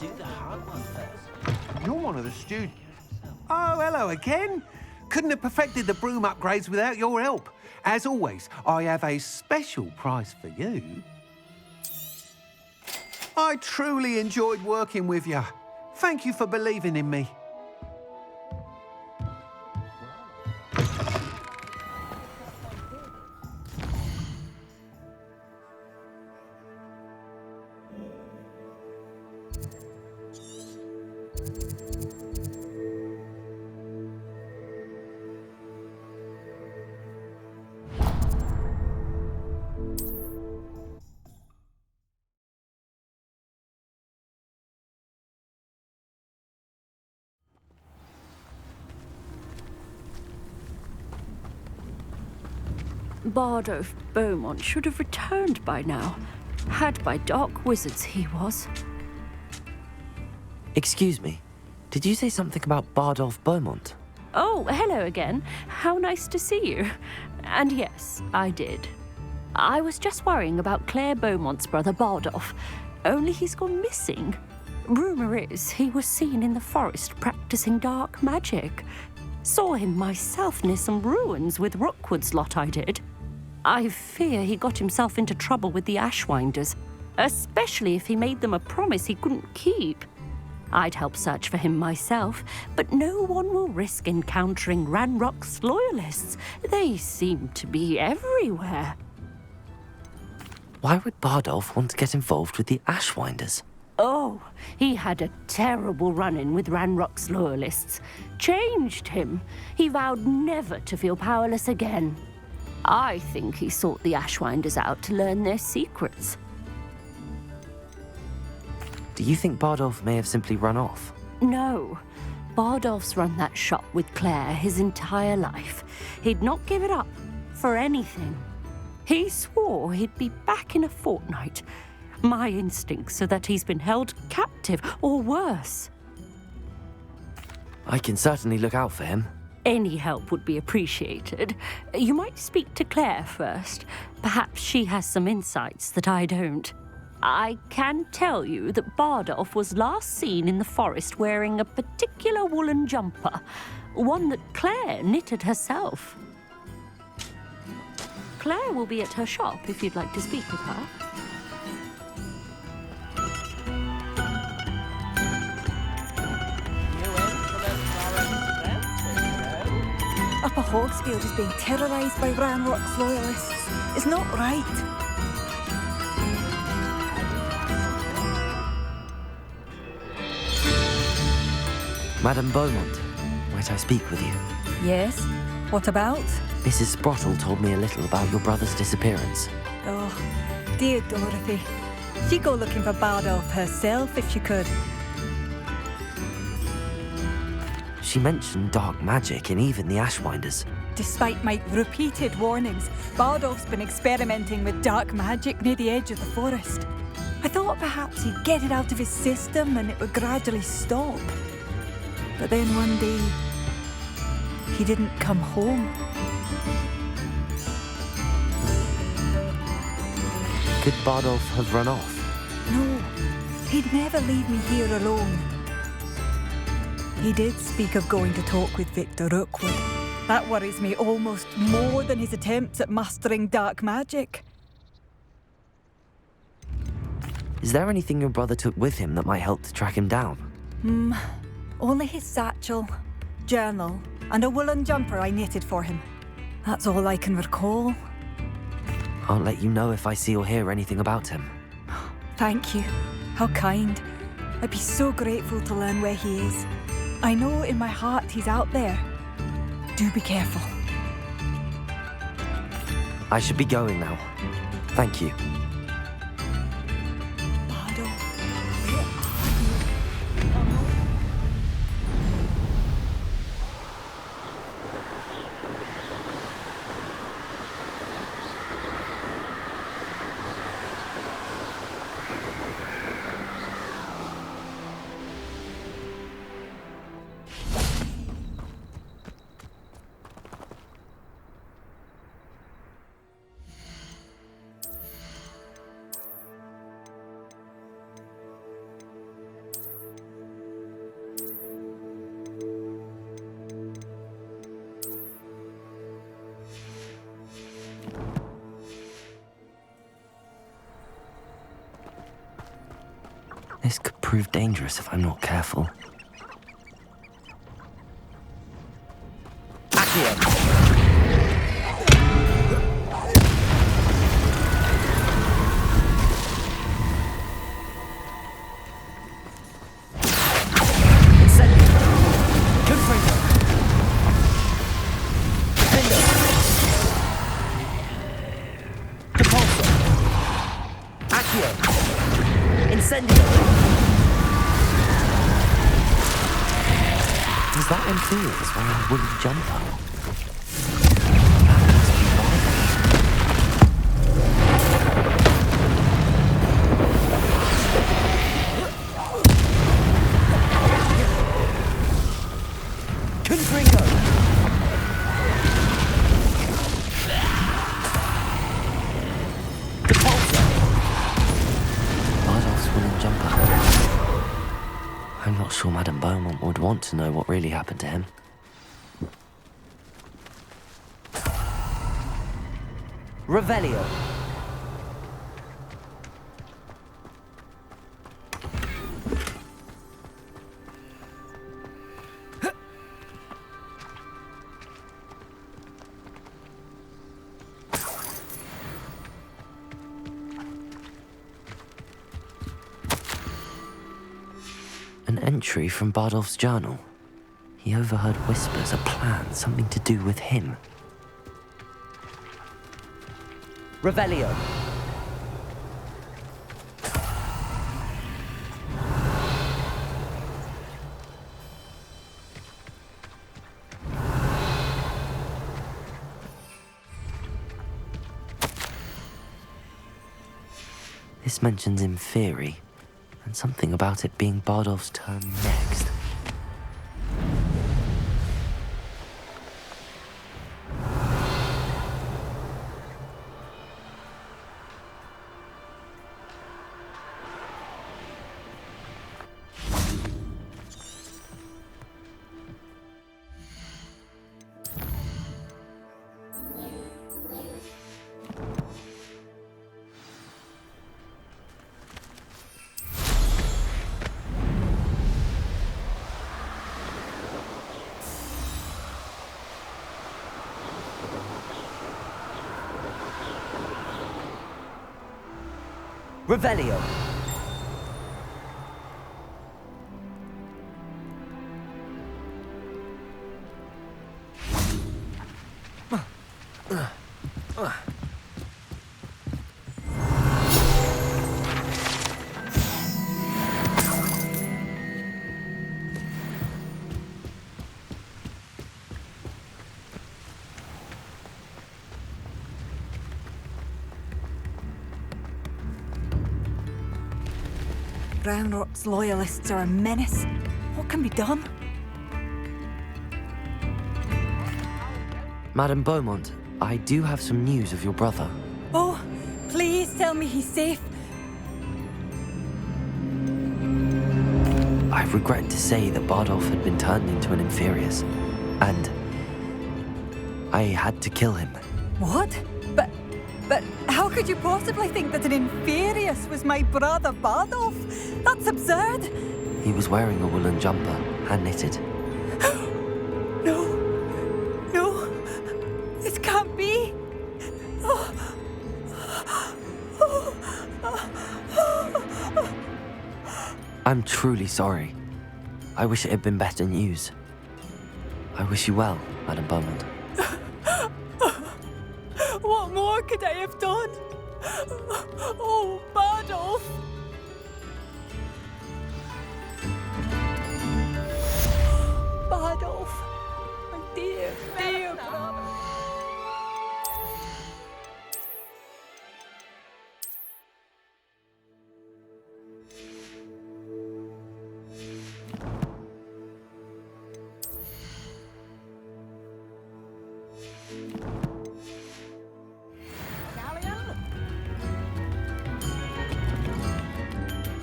do the hard one first. You're one of the students. Oh, hello again. Couldn't have perfected the broom upgrades without your help. As always, I have a special prize for you. I truly enjoyed working with you. Thank you for believing in me. Bardolph Beaumont should have returned by now. Had by dark wizards he was. Excuse me, did you say something about Bardolph Beaumont? Oh, hello again. How nice to see you. And yes, I did. I was just worrying about Claire Beaumont's brother Bardolph, only he's gone missing. Rumour is he was seen in the forest practicing dark magic. Saw him myself near some ruins with Rookwood's lot I did. I fear he got himself into trouble with the Ashwinders, especially if he made them a promise he couldn't keep. I'd help search for him myself, but no one will risk encountering Ranrock's loyalists. They seem to be everywhere. Why would Bardolph want to get involved with the Ashwinders? Oh, he had a terrible run-in with Ranrock's loyalists. Changed him. He vowed never to feel powerless again. I think he sought the Ashwinders out to learn their secrets. Do you think Bardolph may have simply run off? No. Bardolph's run that shop with Claire his entire life. He'd not give it up for anything. He swore he'd be back in a fortnight. My instincts are that he's been held captive, or worse. I can certainly look out for him. Any help would be appreciated. You might speak to Claire first. Perhaps she has some insights that I don't. I can tell you that Bardolph was last seen in the forest wearing a particular woolen jumper, one that Claire knitted herself. Claire will be at her shop if you'd like to speak with her. Upper Hogsmeade is being terrorised by Ranrock's loyalists. It's not right. Madame Beaumont, might I speak with you? Yes? What about? Mrs. Sprottle told me a little about your brother's disappearance. Oh, dear Dorothy. She'd go looking for Bardolph herself if she could. She mentioned dark magic and even the Ashwinders. Despite my repeated warnings, Bardolph's been experimenting with dark magic near the edge of the forest. I thought perhaps he'd get it out of his system and it would gradually stop. But then one day, he didn't come home. Could Bardolph have run off? No, he'd never leave me here alone. He did speak of going to talk with Victor Rookwood. That worries me almost more than his attempts at mastering dark magic. Is there anything your brother took with him that might help to track him down? Only his satchel, journal, and a woolen jumper I knitted for him. That's all I can recall. I'll let you know if I see or hear anything about him. Thank you. How kind. I'd be so grateful to learn where he is. I know in my heart he's out there. Do be careful. I should be going now. Thank you. Bardolph, where are you? Oh, no. This could prove dangerous if I'm not careful. Is that Inferior's wearing a woolly jumper? I'm not sure Madame Beaumont would want to know what really happened to him. Revelio. An entry from Bardolph's journal. He overheard whispers, a plan, something to do with him. Revelio. This mentions Inferi, and something about it being Bardolph's turn next. Revelio. Ranrock's loyalists are a menace. What can be done? Madame Beaumont, I do have some news of your brother. Oh, please tell me he's safe. I regret to say that Bardolph had been turned into an Inferius, and I had to kill him. What? But how could you possibly think that an Inferius was my brother Bardolph? That's absurd. He was wearing a woolen jumper, hand-knitted. No, this can't be. I'm truly sorry. I wish it had been better news. I wish you well, Madame Beaumont. What more could I have done? Oh, Bardolph! Bardolph, my dear brother.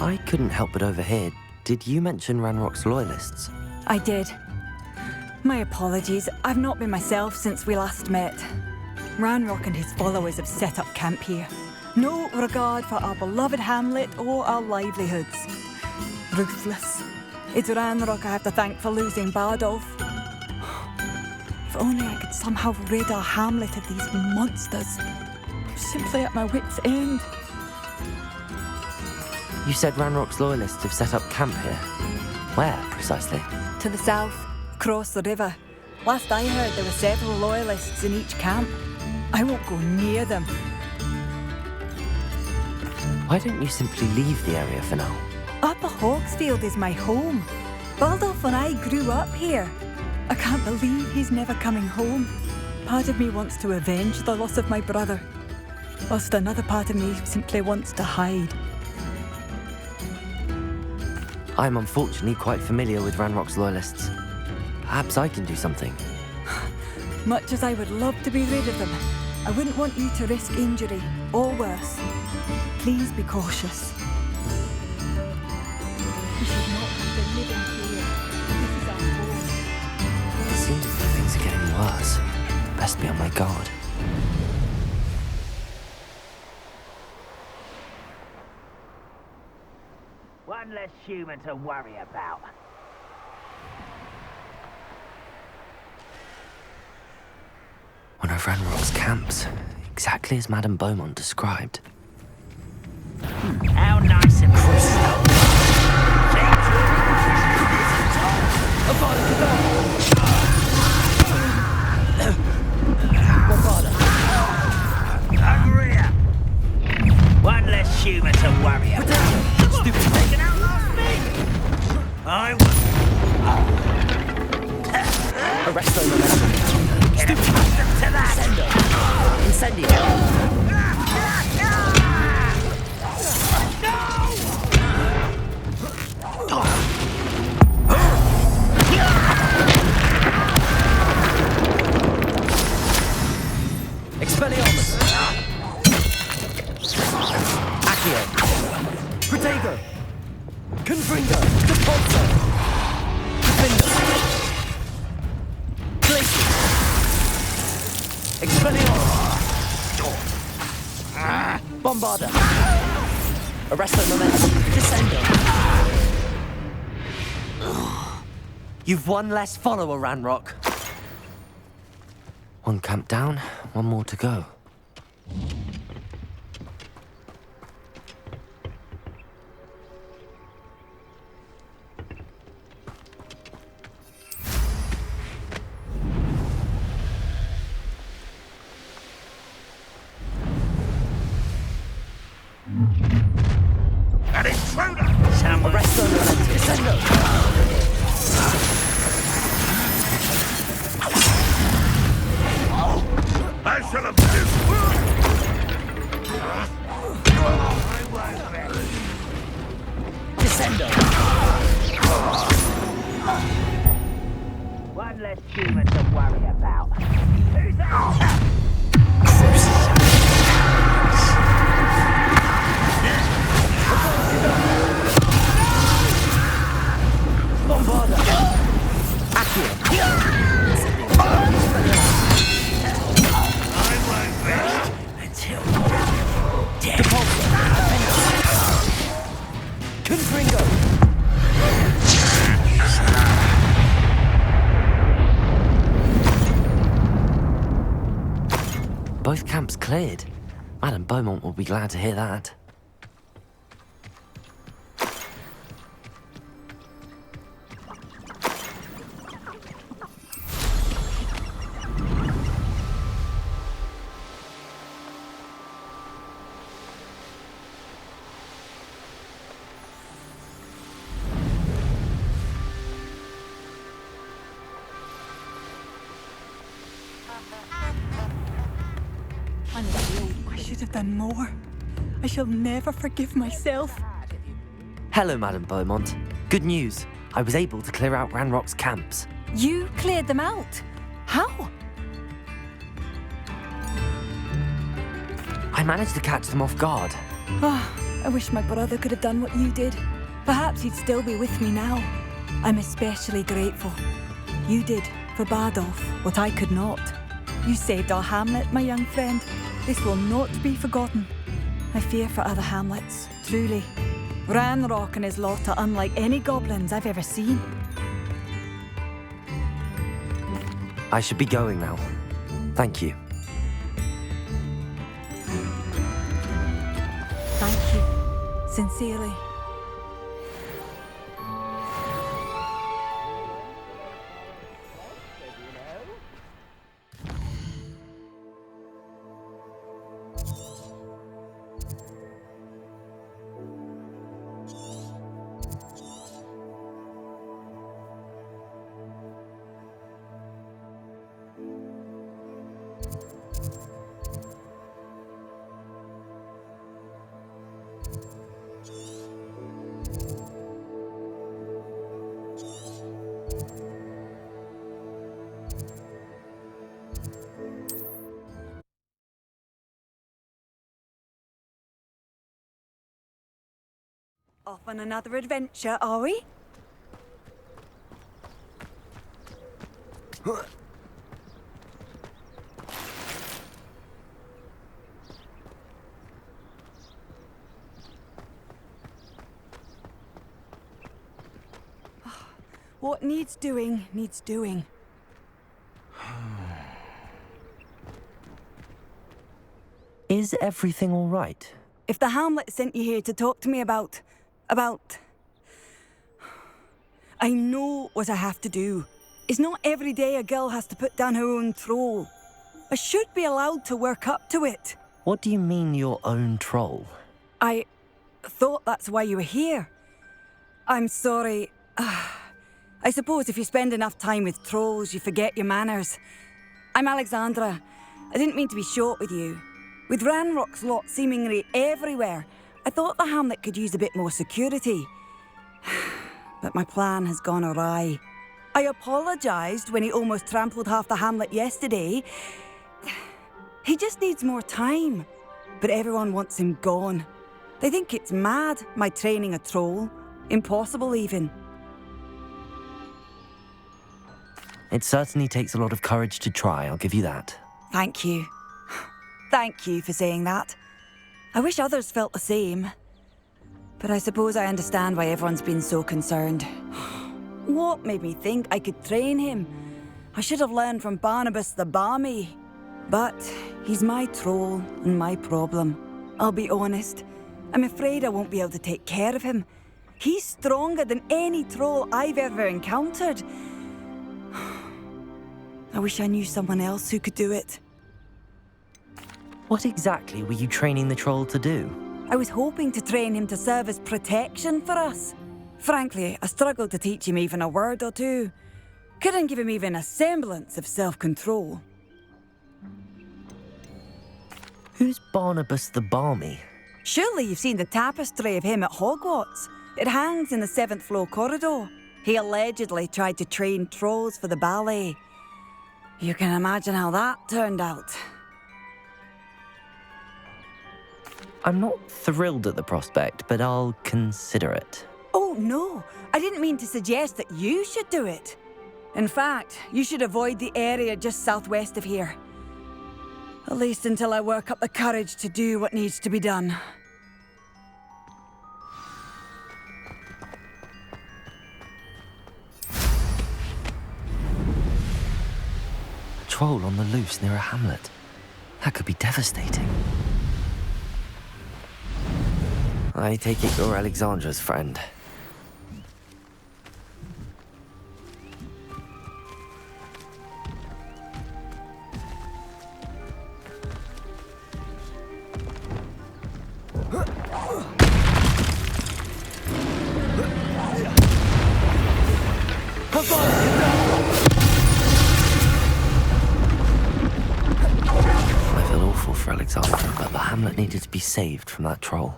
I couldn't help but overhear. Did you mention Ranrock's loyalists? I did. My apologies. I've not been myself since we last met. Ranrock and his followers have set up camp here. No regard for our beloved hamlet or our livelihoods. ruthless. It's Ranrock I have to thank for losing Bardolph. If only I could somehow rid our hamlet of these monsters. I'm simply at my wit's end. You said Ranrock's loyalists have set up camp here. Where, precisely? To the south, across the river. Last I heard, there were several loyalists in each camp. I won't go near them. Why don't you simply leave the area for now? Upper Hogsfield is my home. Baldolph and I grew up here. I can't believe he's never coming home. Part of me wants to avenge the loss of my brother, whilst another part of me simply wants to hide. I'm unfortunately quite familiar with Ranrock's loyalists. Perhaps I can do something. Much as I would love to be rid of them, I wouldn't want you to risk injury, or worse. Please be cautious. We should not be living here. This is our home. It seems that things are getting worse. Best be on my guard. One less human to worry about. One of Ranrock's camps, exactly as Madame Beaumont described. How nice and crystal. One less human to worry about. Stupid thing. I will. Arrest them, momentum. Get accustomed to that. Incendio. Expelliarmus. Accio. Protego. Confringo. Depulso. Defender. Glacier. Expelliarmus. Bombarda. Arresto momentum. Descendo. You've one less follower, Ranrock. One camp down, one more to go. An intruder! Someone. Arresto momentum. Descendo. I shall have this. Descendo. One less human to worry about. Who's that? Bombarda. Accio. Until dead. Confringo. Both camps cleared. Madame Beaumont will be glad to hear that. I should have done more. I shall never forgive myself. Hello, Madame Beaumont. Good news. I was able to clear out Ranrock's camps. You cleared them out? How? I managed to catch them off guard. Oh, I wish my brother could have done what you did. Perhaps he'd still be with me now. I'm especially grateful. You did, for Bardolph, what I could not. You saved our hamlet, my young friend. This will not be forgotten. I fear for other hamlets, truly. Ranrock and his lot are unlike any goblins I've ever seen. I should be going now. Thank you. Thank you. Sincerely. Off on another adventure, are we? What needs doing, needs doing. Is everything all right? If the Hamlet sent you here to talk to me about... I know what I have to do. It's not every day a girl has to put down her own troll. I should be allowed to work up to it. What do you mean, your own troll? I thought that's why you were here. I'm sorry. I suppose if you spend enough time with trolls, you forget your manners. I'm Alexandra. I didn't mean to be short with you. With Ranrock's lot seemingly everywhere, I thought the hamlet could use a bit more security. But my plan has gone awry. I apologised when he almost trampled half the hamlet yesterday. He just needs more time. But everyone wants him gone. They think it's mad, my training a troll. Impossible, even. It certainly takes a lot of courage to try, I'll give you that. Thank you. Thank you for saying that. I wish others felt the same. But I suppose I understand why everyone's been so concerned. What made me think I could train him? I should have learned from Barnabas the Balmy. But he's my troll and my problem. I'll be honest. I'm afraid I won't be able to take care of him. He's stronger than any troll I've ever encountered. I wish I knew someone else who could do it. What exactly were you training the troll to do? I was hoping to train him to serve as protection for us. Frankly, I struggled to teach him even a word or two. Couldn't give him even a semblance of self-control. Who's Barnabas the Balmy? Surely you've seen the tapestry of him at Hogwarts. It hangs in the 7th floor corridor. He allegedly tried to train trolls for the ballet. You can imagine how that turned out. I'm not thrilled at the prospect, but I'll consider it. Oh, no. I didn't mean to suggest that you should do it. In fact, you should avoid the area just southwest of here. At least until I work up the courage to do what needs to be done. A troll on the loose near a hamlet. That could be devastating. I take it you're Alexandra's friend. I feel awful for Alexandra, but the hamlet needed to be saved from that troll.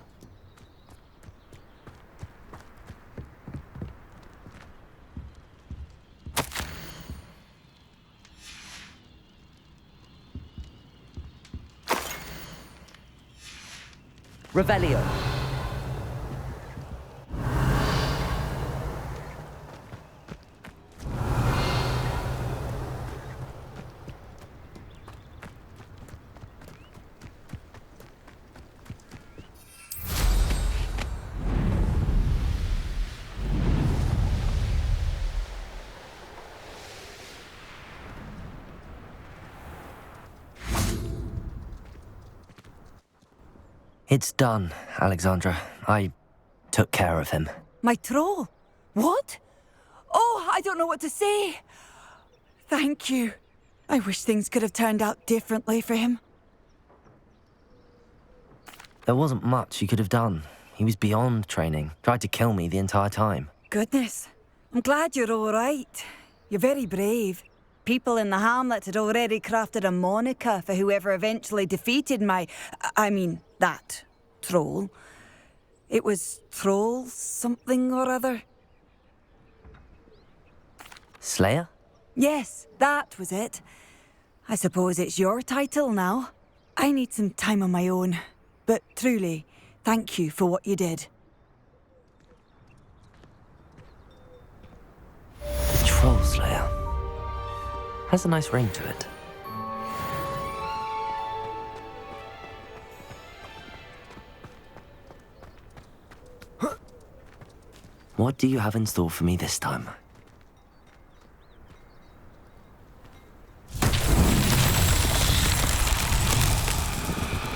Revelio. It's done, Alexandra. I took care of him. My troll? What? Oh, I don't know what to say. Thank you. I wish things could have turned out differently for him. There wasn't much you could have done. He was beyond training. Tried to kill me the entire time. Goodness. I'm glad you're all right. You're very brave. People in the hamlet had already crafted a moniker for whoever eventually defeated that troll. It was Troll something or other. Slayer? Yes, that was it. I suppose it's your title now. I need some time on my own. But truly, thank you for what you did. The Troll Slayer. Has a nice ring to it. What do you have in store for me this time?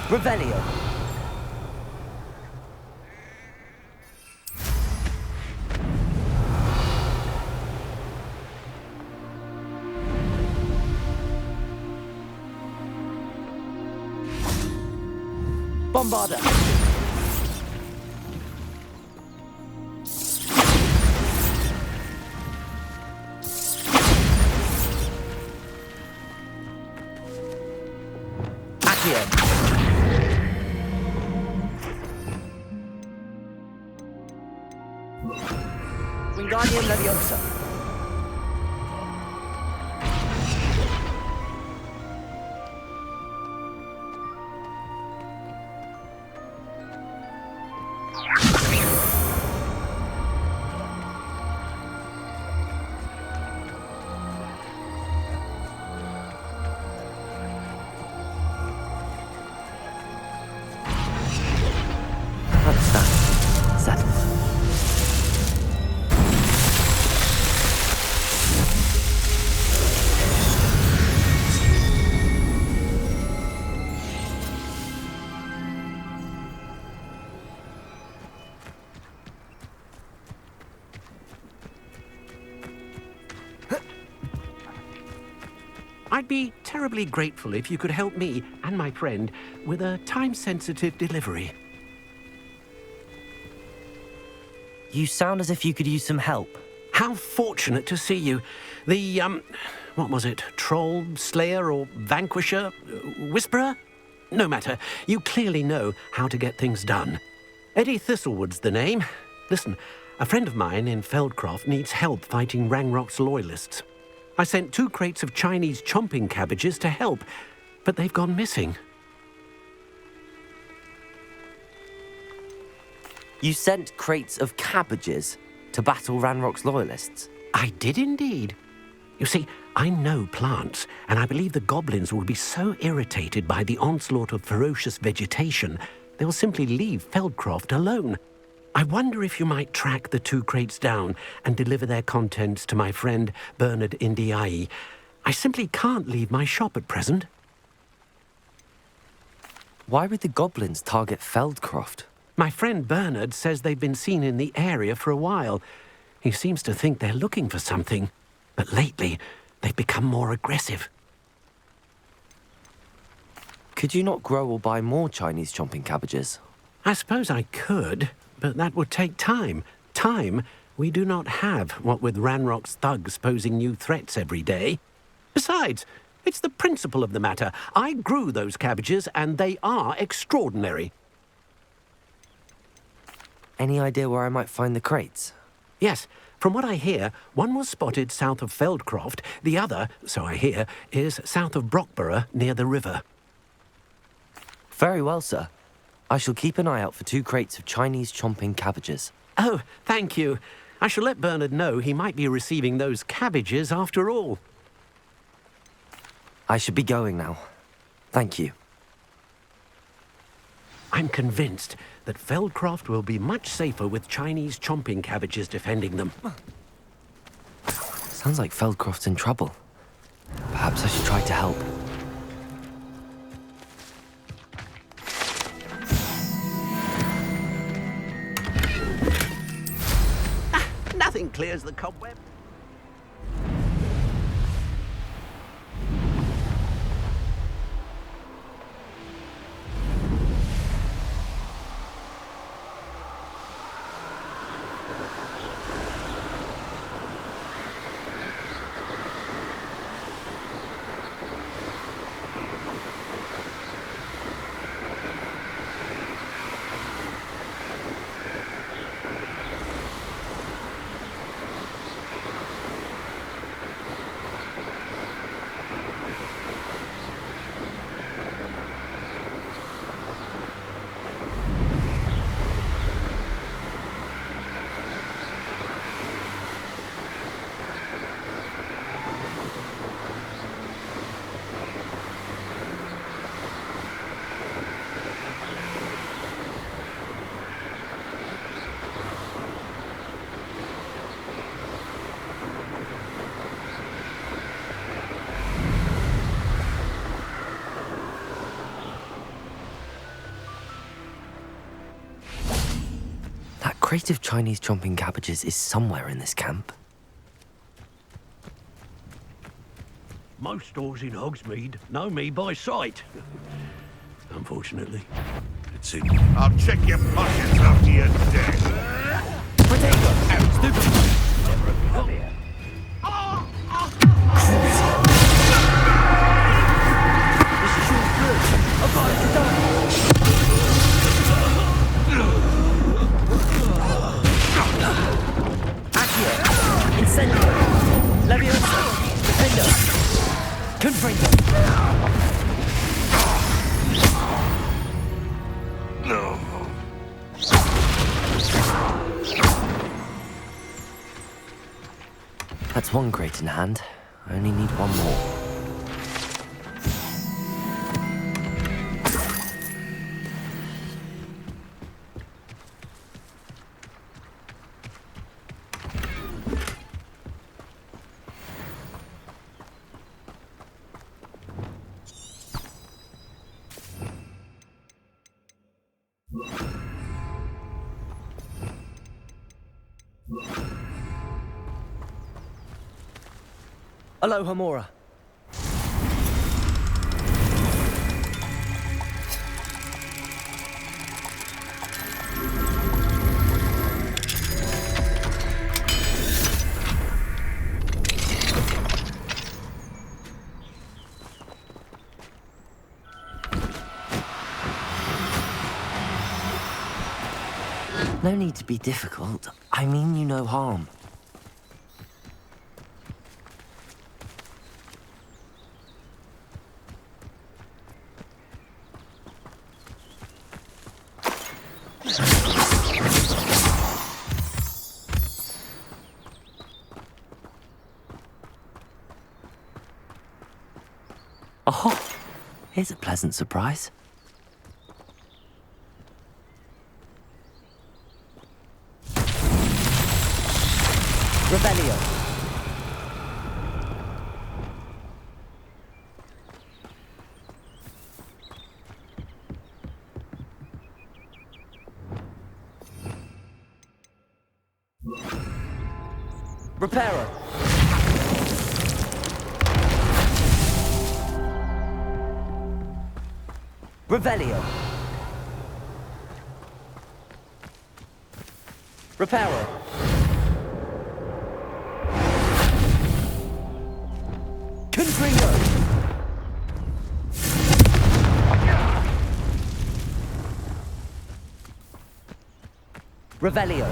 Revelio. Bombarda. Accio. Wingardium Leviosa. What's that? Settled. I'd be terribly grateful if you could help me and my friend with a time-sensitive delivery. You sound as if you could use some help. How fortunate to see you. The, what was it? Troll, Slayer, or Vanquisher? Whisperer? No matter. You clearly know how to get things done. Eddie Thistlewood's the name. Listen, a friend of mine in Feldcroft needs help fighting Ranrock's loyalists. I sent 2 crates of Chinese chomping cabbages to help, but they've gone missing. You sent crates of cabbages to battle Ranrock's loyalists? I did indeed. You see, I know plants, and I believe the goblins will be so irritated by the onslaught of ferocious vegetation, they'll simply leave Feldcroft alone. I wonder if you might track the 2 crates down and deliver their contents to my friend Bernard Indiai. I simply can't leave my shop at present. Why would the goblins target Feldcroft? My friend Bernard says they've been seen in the area for a while. He seems to think they're looking for something, but lately they've become more aggressive. Could you not grow or buy more Chinese chomping cabbages? I suppose I could, but that would take time. Time we do not have, what with Ranrock's thugs posing new threats every day. Besides, it's the principle of the matter. I grew those cabbages, and they are extraordinary. Any idea where I might find the crates? Yes, from what I hear, one was spotted south of Feldcroft. The other, so I hear, is south of Brockborough, near the river. Very well, sir. I shall keep an eye out for 2 crates of Chinese chomping cabbages. Oh, thank you. I shall let Bernard know he might be receiving those cabbages after all. I should be going now. Thank you. I'm convinced that Feldcroft will be much safer with Chinese chomping cabbages defending them. Sounds like Feldcroft's in trouble. Perhaps I should try to help. clears the cobweb. Crate of Chinese chomping cabbages is somewhere in this camp. Most stores in Hogsmeade know me by sight. Unfortunately. It's in. I'll check your pockets after you're dead. That's one crate in hand. I only need one more. Aloha Mora. No need to be difficult. I mean you no harm. Oh, here's a pleasant surprise. Revelio. Reparo. Revelio. Reparo. Confringo. Revelio.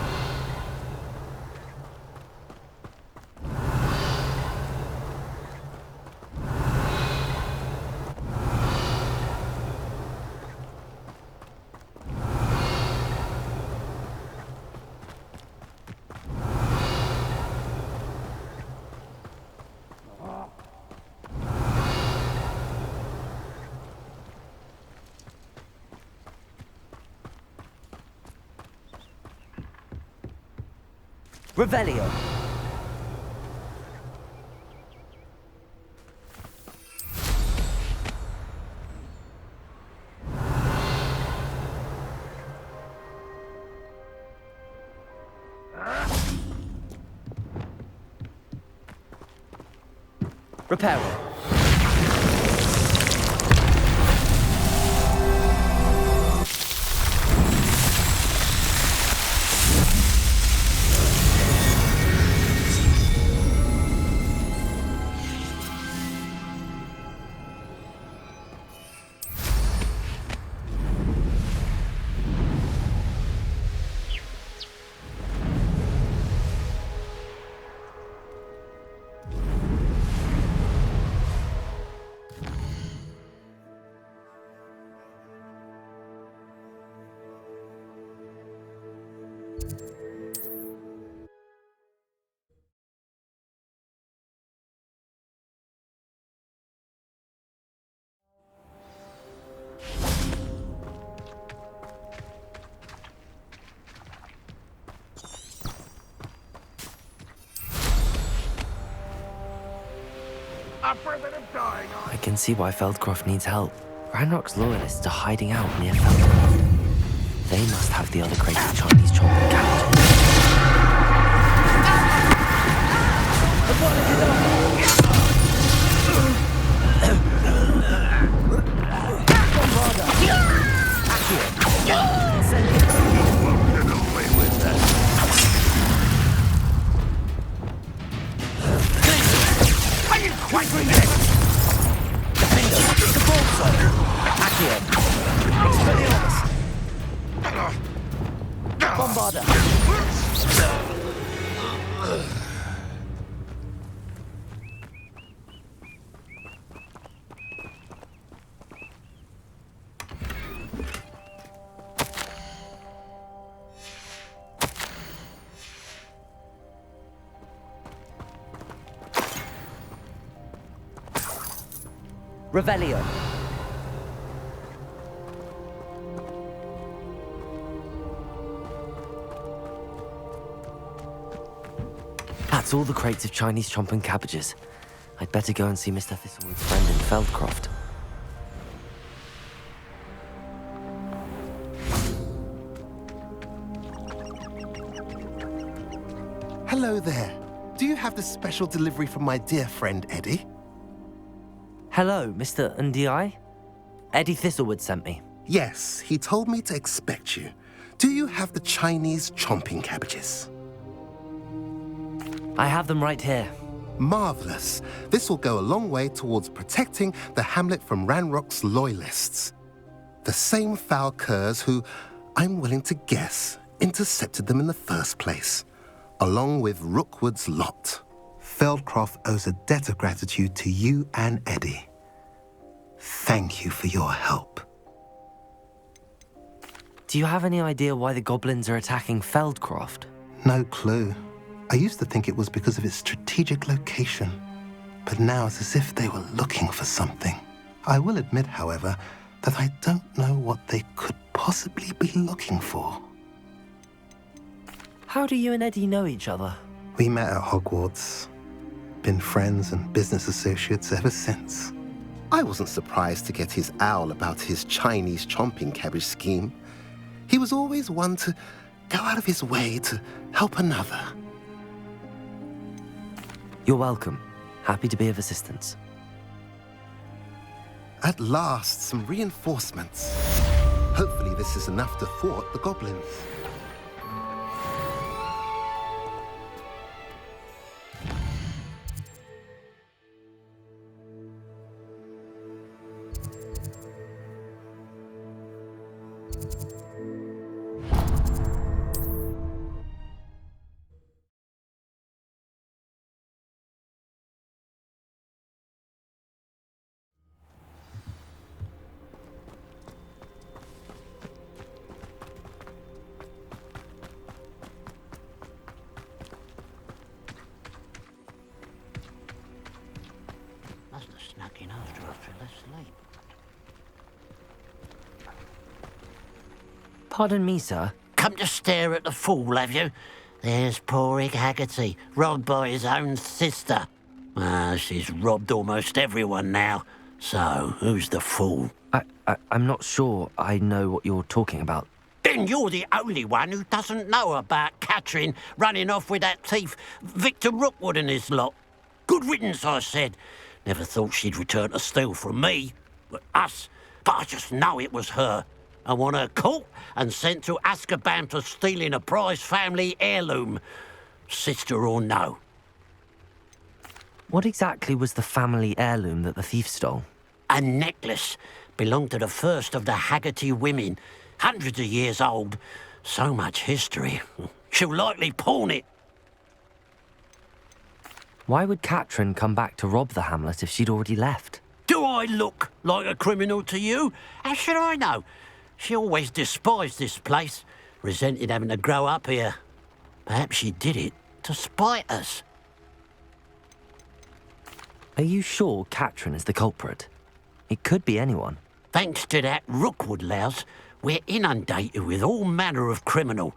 Revelio. Repairing. I can see why Feldcroft needs help. Ranrock's loyalists are hiding out near Feldcroft. They must have the other crates of Chinese chocolate cabbages. Revelio. That's all the crates of Chinese chomping cabbages. I'd better go and see Mr. Thistlewood's friend in Feldcroft. Hello there. Do you have the special delivery from my dear friend Eddie? Hello, Mr. Ndi? Eddie Thistlewood sent me. Yes, he told me to expect you. Do you have the Chinese chomping cabbages? I have them right here. Marvelous. This will go a long way towards protecting the hamlet from Ranrock's loyalists. The same foul curs who, I'm willing to guess, intercepted them in the first place, along with Rookwood's lot. Feldcroft owes a debt of gratitude to you and Eddie. Thank you for your help. Do you have any idea why the goblins are attacking Feldcroft? No clue. I used to think it was because of its strategic location, but now it's as if they were looking for something. I will admit, however, that I don't know what they could possibly be looking for. How do you and Eddie know each other? We met at Hogwarts. Been friends and business associates ever since. I wasn't surprised to get his owl about his Chinese chomping cabbage scheme. He was always one to go out of his way to help another. You're welcome. Happy to be of assistance. At last, some reinforcements. Hopefully this is enough to thwart the goblins. Must have snuck in after I fell asleep. Pardon me, sir. Come to stare at the fool, have you? There's poor Ig Haggerty, robbed by his own sister. She's robbed almost everyone now. So, who's the fool? I'm not sure I know what you're talking about. Then you're the only one who doesn't know about Catherine running off with that thief, Victor Rookwood and his lot. Good riddance, I said. Never thought she'd return to steal from me, us, but I just know it was her. I want her caught and sent to Azkaban for stealing a prized family heirloom, sister or no. What exactly was the family heirloom that the thief stole? A necklace belonged to the first of the Haggerty women, hundreds of years old. So much history. She'll likely pawn it. Why would Katrin come back to rob the hamlet if she'd already left? Do I look like a criminal to you? How should I know? She always despised this place, resented having to grow up here. Perhaps she did it to spite us. Are you sure Katrin is the culprit? It could be anyone. Thanks to that Rookwood louse, we're inundated with all manner of criminal.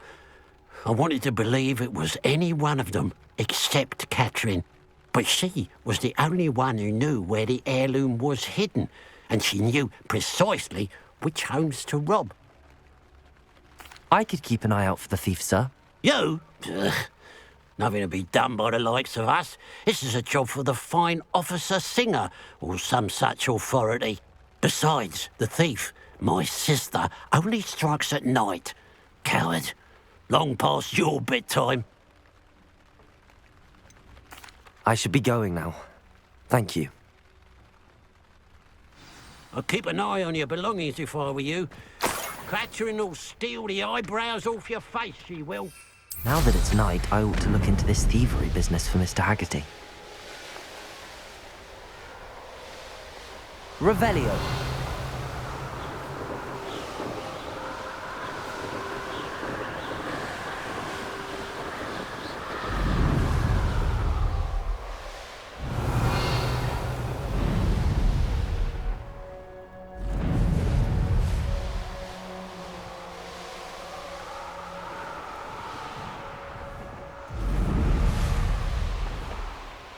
I wanted to believe it was any one of them, except Katrin. But she was the only one who knew where the heirloom was hidden, and she knew precisely which homes to rob. I could keep an eye out for the thief, sir. You? Ugh. Nothing to be done by the likes of us. This is a job for the fine officer Singer, or some such authority. Besides, the thief, my sister, only strikes at night. Coward. Long past your bedtime. I should be going now. Thank you. I'd keep an eye on your belongings if I were you. Katrin will steal the eyebrows off your face, she will. Now that it's night, I ought to look into this thievery business for Mr. Haggerty. Revelio.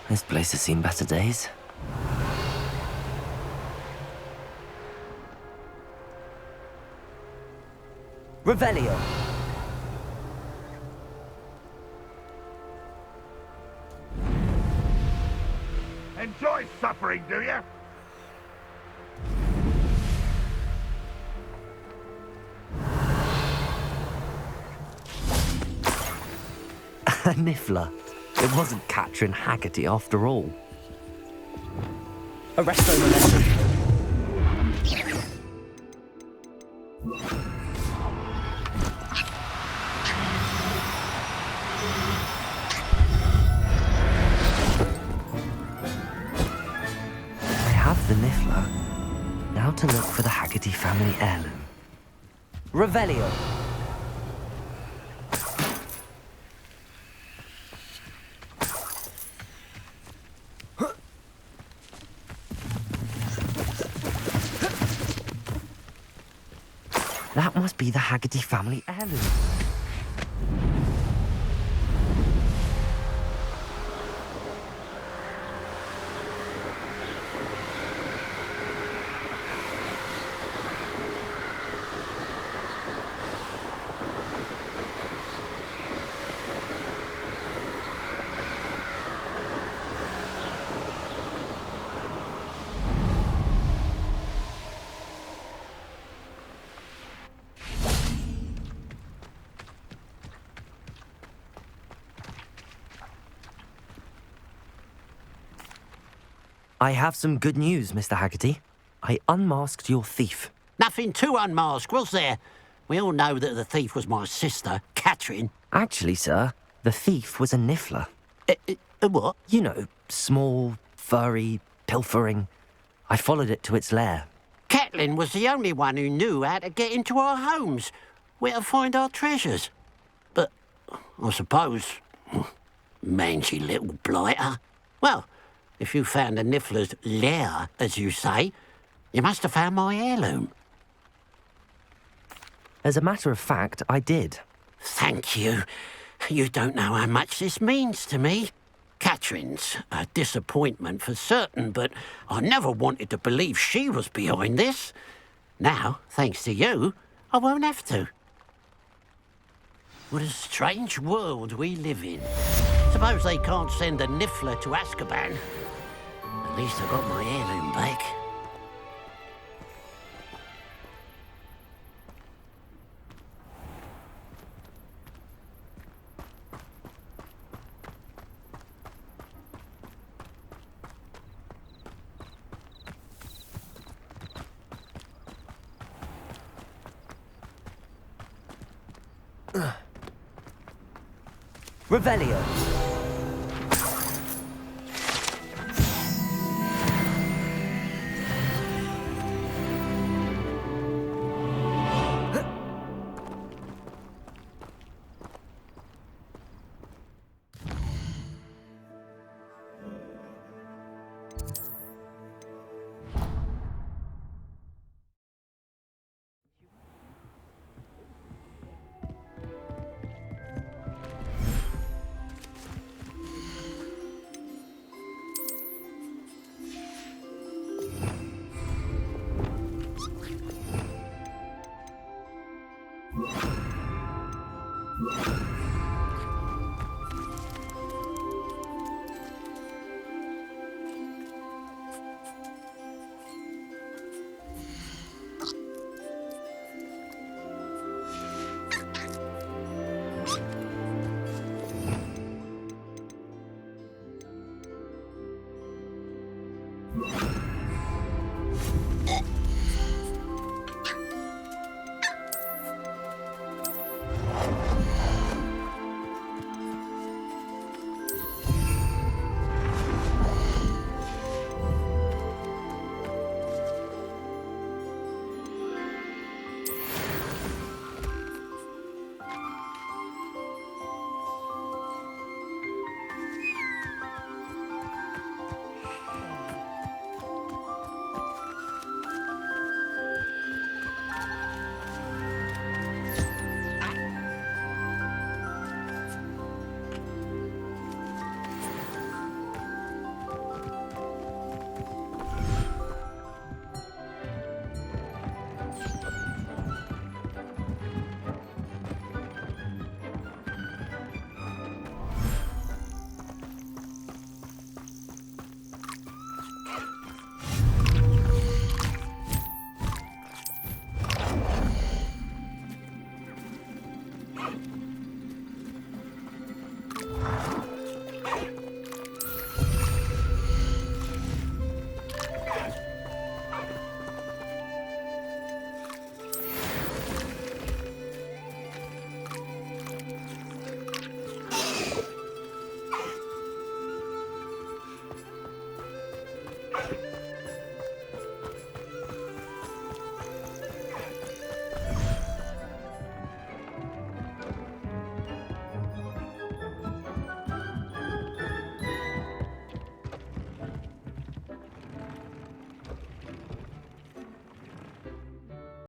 This place has seen better days. Revelio. Enjoy suffering, do you? A niffler. It wasn't Katrin Haggerty after all. Arresto momentum. I have the niffler. Now to look for the Haggerty family heirloom. Revelio. That must be the Haggerty family heirloom. I have some good news, Mr. Haggerty. I unmasked your thief. Nothing to unmask, was there? We all know that the thief was my sister, Katrin. Actually, sir, the thief was a niffler. What? You know, small, furry, pilfering. I followed it to its lair. Catelyn was the only one who knew how to get into our homes, where to find our treasures. But I suppose, mangy little blighter. Well, if you found the niffler's lair, as you say, you must have found my heirloom. As a matter of fact, I did. Thank you. You don't know how much this means to me. Katrin's a disappointment for certain, but I never wanted to believe she was behind this. Now, thanks to you, I won't have to. What a strange world we live in. Suppose they can't send a niffler to Azkaban. At least I got my heirloom back. Revelio.